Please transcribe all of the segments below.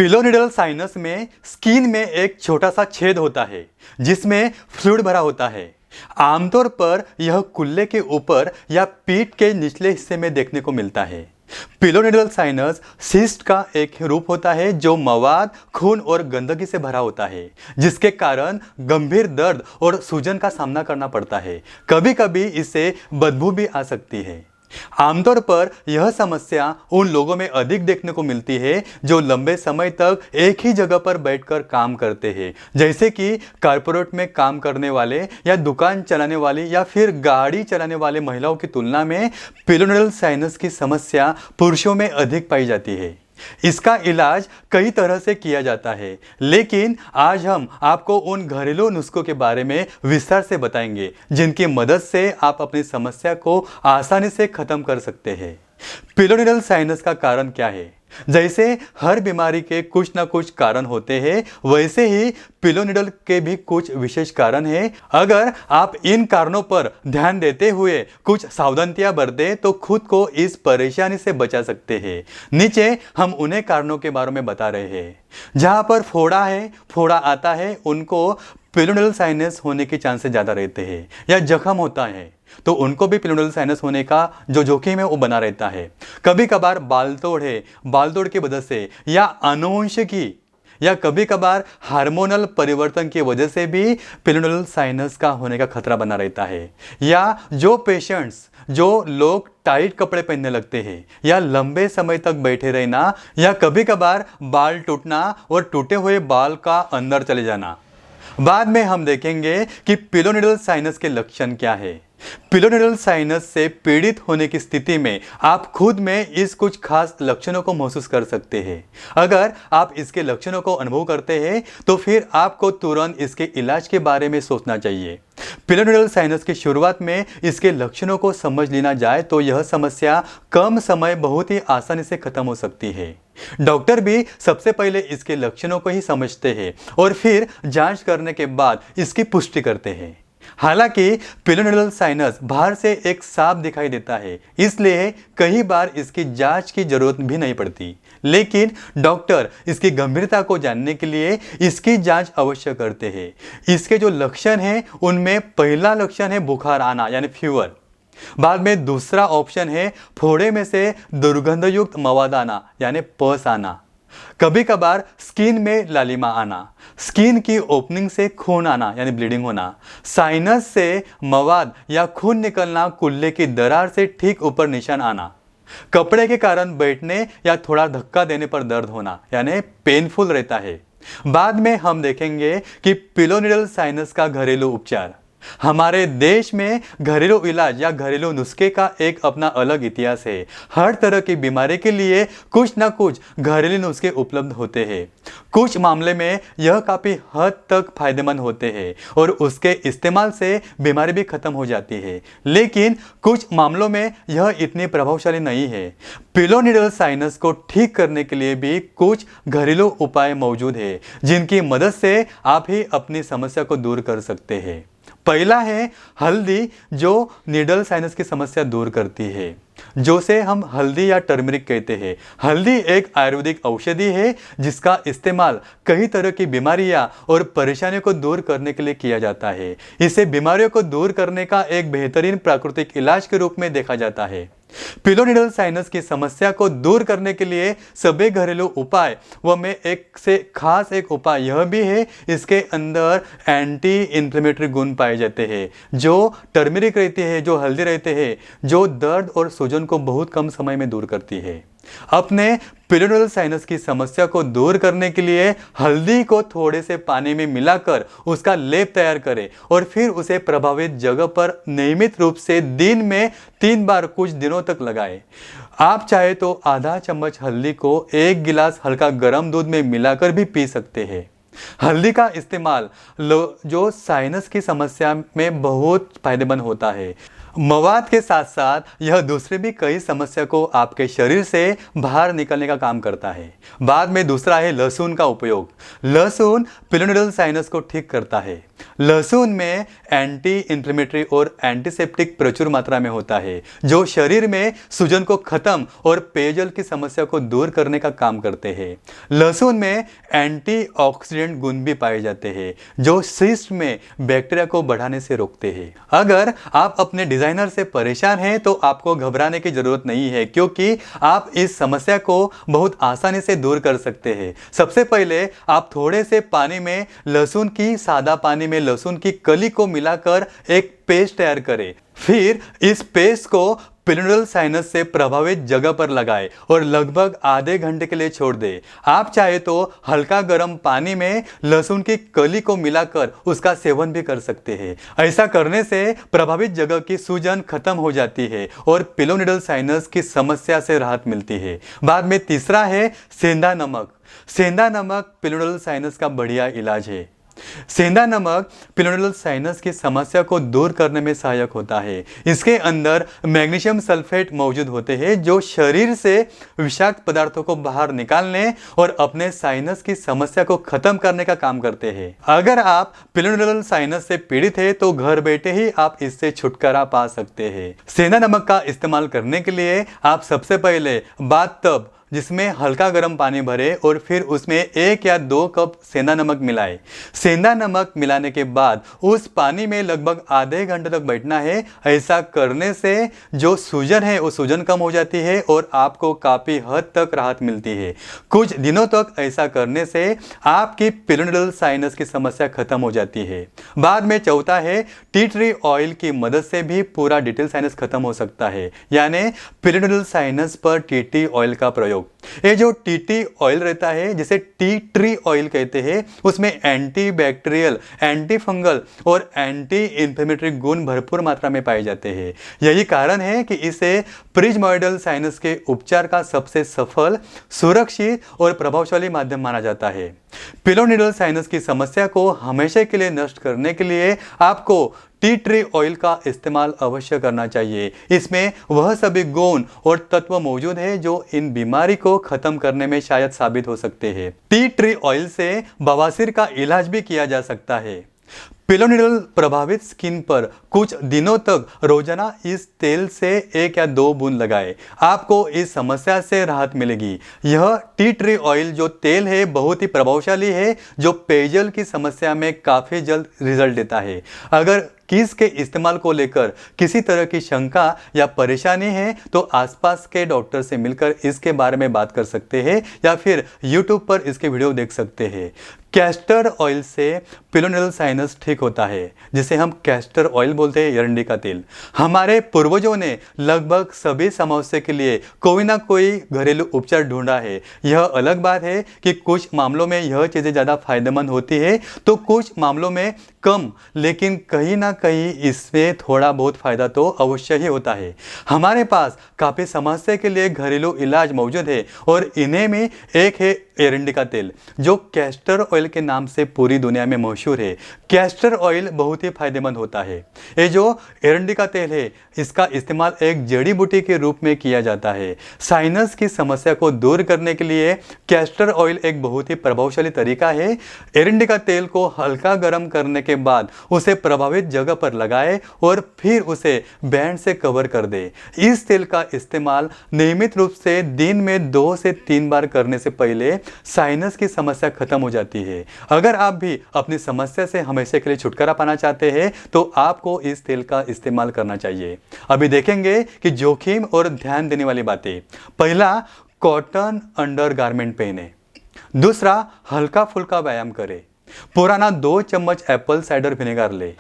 पिलोनिडल sinus में skin में एक छोटा सा छेद होता है जिसमें फ्लूइड भरा होता है। आमतौर पर यह कुल्ले के ऊपर या पीठ के निचले हिस्से में देखने को मिलता है। पिलोनिडल साइनस सिस्ट का एक रूप होता है जो मवाद, खून और गंदगी से भरा होता है, जिसके कारण गंभीर दर्द और सूजन का सामना करना पड़ता है। कभी कभी इससे बदबू भी आ सकती है। आमतौर पर यह समस्या उन लोगों में अधिक देखने को मिलती है जो लंबे समय तक एक ही जगह पर बैठकर काम करते हैं, जैसे कि कारपोरेट में काम करने वाले या दुकान चलाने वाले या फिर गाड़ी चलाने वाले महिलाओं की तुलना में पिलोनिडल साइनस की समस्या पुरुषों में अधिक पाई जाती है। इसका इलाज कई तरह से किया जाता है, लेकिन आज हम आपको उन घरेलू नुस्खों के बारे में विस्तार से बताएंगे जिनकी मदद से आप अपनी समस्या को आसानी से खत्म कर सकते हैं। पिलोनिडल साइनस का कारण क्या है? जैसे हर बीमारी के कुछ ना कुछ कारण होते हैं, वैसे ही पिलोनिडल के भी कुछ विशेष कारण हैं। अगर आप इन कारणों पर ध्यान देते हुए कुछ सावधानियां बरतें तो खुद को इस परेशानी से बचा सकते हैं। नीचे हम उन्हें कारणों के बारे में बता रहे हैं। जहां पर फोड़ा आता है उनको पिलोनिडल साइनस होने के चांसेस ज़्यादा रहते हैं, या जख्म होता है तो उनको भी पिलोनिडल साइनस होने का जो जोखिम है वो बना रहता है। कभी कभार बाल तोड़ की वजह से या आनुवंशिकी या कभी कभार हार्मोनल परिवर्तन की वजह से भी पिलोनिडल साइनस का होने का खतरा बना रहता है। या जो लोग टाइट कपड़े पहनने लगते हैं या लंबे समय तक बैठे रहना, या कभी कभार बाल टूटना और टूटे हुए बाल का अंदर चले जाना। बाद में हम देखेंगे कि पिलोनिडल साइनस के लक्षण क्या है। पिलोनिडल साइनस से पीड़ित होने की स्थिति में आप खुद में इस कुछ खास लक्षणों को महसूस कर सकते हैं। अगर आप इसके लक्षणों को अनुभव करते हैं तो फिर आपको तुरंत इसके इलाज के बारे में सोचना चाहिए। पिलोनिडल साइनस की शुरुआत में इसके लक्षणों को समझ लेना जाए तो यह समस्या कम समय बहुत ही आसानी से खत्म हो सकती है। डॉक्टर भी सबसे पहले इसके लक्षणों को ही समझते हैं और फिर जांच करने के बाद इसकी पुष्टि करते हैं। हालांकि पिलोनिडल साइनस बाहर से एक साफ दिखाई देता है, इसलिए कई बार इसकी जांच की जरूरत भी नहीं पड़ती, लेकिन डॉक्टर इसकी गंभीरता को जानने के लिए इसकी जांच अवश्य करते हैं। इसके जो लक्षण हैं उनमें पहला लक्षण है बुखार आना यानी फीवर। बाद में दूसरा ऑप्शन है फोड़े में से दुर्गंधयुक्त मवाद आना यानी पस आना। कभी कभार स्किन में लालिमा आना, स्किन की ओपनिंग से खून आना यानी ब्लीडिंग होना, साइनस से मवाद या खून निकलना, कुल्ले की दरार से ठीक ऊपर निशान आना, कपड़े के कारण बैठने या थोड़ा धक्का देने पर दर्द होना यानी पेनफुल रहता है। बाद में हम देखेंगे कि पिलोनिडल साइनस का घरेलू उपचार। हमारे देश में घरेलू इलाज या घरेलू नुस्खे का एक अपना अलग इतिहास है। हर तरह की बीमारी के लिए कुछ ना कुछ घरेलू नुस्खे उपलब्ध होते हैं। कुछ मामले में यह काफ़ी हद तक फायदेमंद होते हैं और उसके इस्तेमाल से बीमारी भी खत्म हो जाती है, लेकिन कुछ मामलों में यह इतनी प्रभावशाली नहीं है। पिलोनिडल साइनस को ठीक करने के लिए भी कुछ घरेलू उपाय मौजूद है जिनकी मदद से आप ही अपनी समस्या को दूर कर सकते हैं। पहला है हल्दी, जो निडल साइनस की समस्या दूर करती है, जो से हम हल्दी या टर्मरिक कहते हैं। हल्दी एक आयुर्वेदिक औषधि है जिसका इस्तेमाल कई तरह की बीमारियां और परेशानियों को दूर करने के लिए किया जाता है। इसे बीमारियों को दूर करने का एक बेहतरीन प्राकृतिक इलाज के रूप में देखा जाता है। पिलोनिडल साइनस की समस्या को दूर करने के लिए सभी घरेलू उपाय व में एक से खास एक उपाय यह भी है, इसके अंदर एंटी इन्फ्लेमेटरी गुण पाए जाते हैं। जो टर्मरिक रहती है, जो हल्दी रहते हैं, जो दर्द और सूजन को बहुत कम समय में दूर करती है। अपने पिलोनिडल साइनस की समस्या को दूर करने के लिए हल्दी को थोड़े से पानी में मिलाकर उसका लेप तैयार करें और फिर उसे प्रभावित जगह पर नियमित रूप से दिन में 3 बार कुछ दिनों तक लगाएं। आप चाहे तो आधा चम्मच हल्दी को 1 गिलास हल्का गर्म दूध में मिलाकर भी पी सकते हैं। हल्दी का इस्तेमाल जो साइनस की समस्या में बहुत फायदेमंद होता है। मवाद के साथ साथ यह दूसरे भी कई समस्या को आपके शरीर से बाहर निकलने का काम करता है। बाद में दूसरा है लहसुन का उपयोग। लहसुन पिलोनिडल साइनस को ठीक करता है। लहसुन में एंटी इंफ्लेमेटरी और एंटीसेप्टिक प्रचुर मात्रा में होता है, जो शरीर में सूजन को खत्म और पेयजल की समस्या को दूर करने का काम करते हैं। लहसुन में एंटीऑक्सीडेंट गुण भी पाए जाते हैं, जो सिस्ट में बैक्टीरिया को बढ़ाने से रोकते हैं। अगर आप अपने डिजाइनर से परेशान हैं तो आपको घबराने की जरूरत नहीं है, क्योंकि आप इस समस्या को बहुत आसानी से दूर कर सकते हैं। सबसे पहले आप थोड़े से पानी में लहसुन की सादा पानी में लहसुन की कली को मिलाकर एक पेस्ट तैयार करें। फिर इस पेस्ट को पिलोनिडल साइनस से प्रभावित जगह पर लगाएं और लगभग आधे घंटे के लिए छोड़ दें। आप चाहे तो हल्का गर्म पानी में लहसुन की कली को मिलाकर उसका सेवन भी कर सकते हैं। ऐसा करने से प्रभावित जगह की सूजन खत्म हो जाती है और पिलोनिडल साइनस की समस्या से राहत मिलती है। बाद में तीसरा है सेंधा नमक। सेंधा नमक पिलोनिडल साइनस का बढ़िया इलाज है। सेंधा नमक पिलोनिडल साइनस की समस्या को दूर करने में सहायक होता है। इसके अंदर मैग्नीशियम सल्फेट मौजूद होते हैं, जो शरीर से विषाक्त पदार्थों को बाहर निकालने और अपने साइनस की समस्या को खत्म करने का काम करते हैं। अगर आप पिलोनिडल साइनस से पीड़ित हैं तो घर बैठे ही आप इससे छुटकारा पा सकते हैं। सेंधा नमक का इस्तेमाल करने के लिए आप सबसे पहले बाथटब जिसमें हल्का गर्म पानी भरें और फिर उसमें 1 या 2 कप सेंधा नमक मिलाएं। सेंधा नमक मिलाने के बाद उस पानी में लगभग आधे घंटे तक बैठना है। ऐसा करने से जो सूजन है वो सूजन कम हो जाती है और आपको काफ़ी हद तक राहत मिलती है। कुछ दिनों तक ऐसा करने से आपकी पिलोनिडल साइनस की समस्या खत्म हो जाती है। बाद में चौथा है टी ट्री ऑयल की मदद से भी पूरा डिटेल साइनस खत्म हो सकता है, यानी पिलोनिडल साइनस पर टी टी ऑयल का प्रयोग। ये जो टी ऑयल रहता है, जिसे टी ट्री ऑयल कहते हैं, उसमें एंटी बैक्टीरियल, एंटी फंगल और एंटी इंफ्लेमेटरी गुण भरपूर मात्रा में पाए जाते हैं। यही कारण है कि इसे प्रिज्मोइडल साइनस के उपचार का सबसे सफल, सुरक्षित और प्रभावशाली माध्यम माना जाता है। पिलोनिडल साइनस की समस्या को हमेशा के लिए नष्ट करने के लिए आपको टी ट्री ऑयल का इस्तेमाल अवश्य करना चाहिए। इसमें वह सभी गुण और तत्व मौजूद है जो इन बीमारी को खत्म करने में शायद साबित हो सकते हैं। टी ट्री ऑयल से बवासीर का इलाज भी किया जा सकता है। पिलोनिडल प्रभावित स्किन पर कुछ दिनों तक रोजाना इस तेल से 1 या 2 बूंद लगाएं। आपको इस समस्या से राहत मिलेगी। यह टी ट्री ऑयल जो तेल है बहुत ही प्रभावशाली है, जो पेयजल की समस्या में काफ़ी जल्द रिजल्ट देता है। अगर किस के इस्तेमाल को लेकर किसी तरह की शंका या परेशानी है तो आसपास के डॉक्टर से मिलकर इसके बारे में बात कर सकते हैं या फिर YouTube पर इसके वीडियो देख सकते हैं। कैस्टर ऑयल से पिलोनिडल साइनस ठीक होता है, जिसे हम कैस्टर ऑयल बोलते हैं, एरंडी का तेल। हमारे पूर्वजों ने लगभग सभी समस्या के लिए कोई ना कोई घरेलू उपचार ढूंढा है। यह अलग बात है कि कुछ मामलों में यह चीज़ें ज़्यादा फायदेमंद होती है तो कुछ मामलों में कम, लेकिन कहीं ना कहीं इसमें थोड़ा बहुत फायदा तो अवश्य ही होता है। हमारे पास काफ़ी समस्या के लिए घरेलू इलाज मौजूद है और इन्हें में एक है एरंडी का तेल, जो कैस्टर ऑयल के नाम से पूरी दुनिया में मशहूर है। कैस्टर ऑयल बहुत ही फायदेमंद होता है। ये जो एरंडी का तेल है, इसका इस्तेमाल एक जड़ी बूटी के रूप में किया जाता है। साइनस की समस्या को दूर करने के लिए कैस्टर ऑयल एक बहुत ही प्रभावशाली तरीका है। एरंडी का तेल को हल्का गर्म करने के बाद उसे प्रभावित जगह पर लगाएं और फिर उसे बैंड से कवर कर दें। इस तेल का इस्तेमाल नियमित रूप से दिन में 2 से 3 बार करने से पहले साइनस की समस्या खत्म हो जाती है। अगर आप भी अपनी समस्या से हमेशा के लिए छुटकारा पाना चाहते हैं तो आपको इस तेल का इस्तेमाल करना चाहिए। अभी देखेंगे कि जोखिम और ध्यान देने वाली बातें। पहला, कॉटन अंडरगारमेंट पहने। दूसरा, हल्का फुल्का व्यायाम करें। पुराना 2 चम्मच एप्पल साइडर विनेगर ले।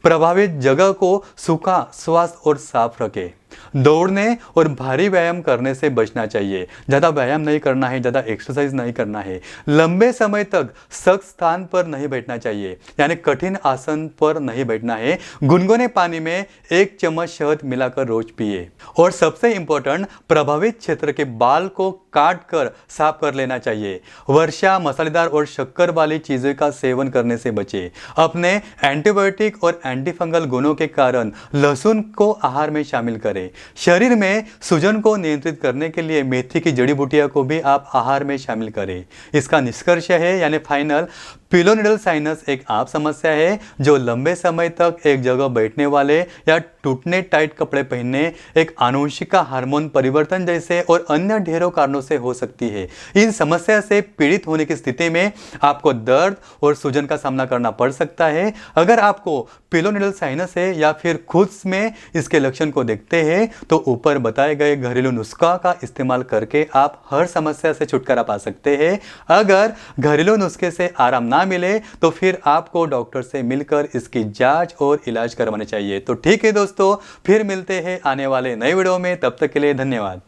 प्रभावित जगह को सूखा, स्वास्थ्य और साफ रखें। दौड़ने और भारी व्यायाम करने से बचना चाहिए। ज़्यादा व्यायाम नहीं करना है, ज़्यादा एक्सरसाइज नहीं करना है। लंबे समय तक सख्त स्थान पर नहीं बैठना चाहिए, यानी कठिन आसन पर नहीं बैठना है। गुनगुने पानी में 1 चम्मच शहद मिलाकर रोज पिए। और सबसे इंपॉर्टेंट, प्रभावित क्षेत्र के बाल को काट कर साफ कर लेना चाहिए। वर्षा, मसालेदार और शक्कर वाली चीज़ों का सेवन करने से बचें। अपने एंटीबायोटिक और एंटीफंगल गुणों के कारण लहसुन को आहार में शामिल करें। शरीर में सूजन को नियंत्रित करने के लिए मेथी की जड़ी बूटियां को भी आप आहार में शामिल करें। इसका निष्कर्ष है, यानी फाइनल, पिलोनिडल साइनस एक आम समस्या है जो लंबे समय तक एक जगह बैठने वाले या टूटने टाइट कपड़े पहनने, एक आनुवंशिक हार्मोन परिवर्तन जैसे और अन्य ढेरों कारणों से हो सकती है। इन समस्या से पीड़ित होने की स्थिति में आपको दर्द और सूजन का सामना करना पड़ सकता है। अगर आपको पिलोनिडल साइनस है या फिर खुद में इसके लक्षण को देखते हैं तो ऊपर बताए गए घरेलू नुस्खा का इस्तेमाल करके आप हर समस्या से छुटकारा पा सकते हैं। अगर घरेलू नुस्खे से आराम ना मिले तो फिर आपको डॉक्टर से मिलकर इसकी जांच और इलाज करवाना चाहिए। तो ठीक है दोस्तों, फिर मिलते हैं आने वाले नए वीडियो में। तब तक के लिए धन्यवाद।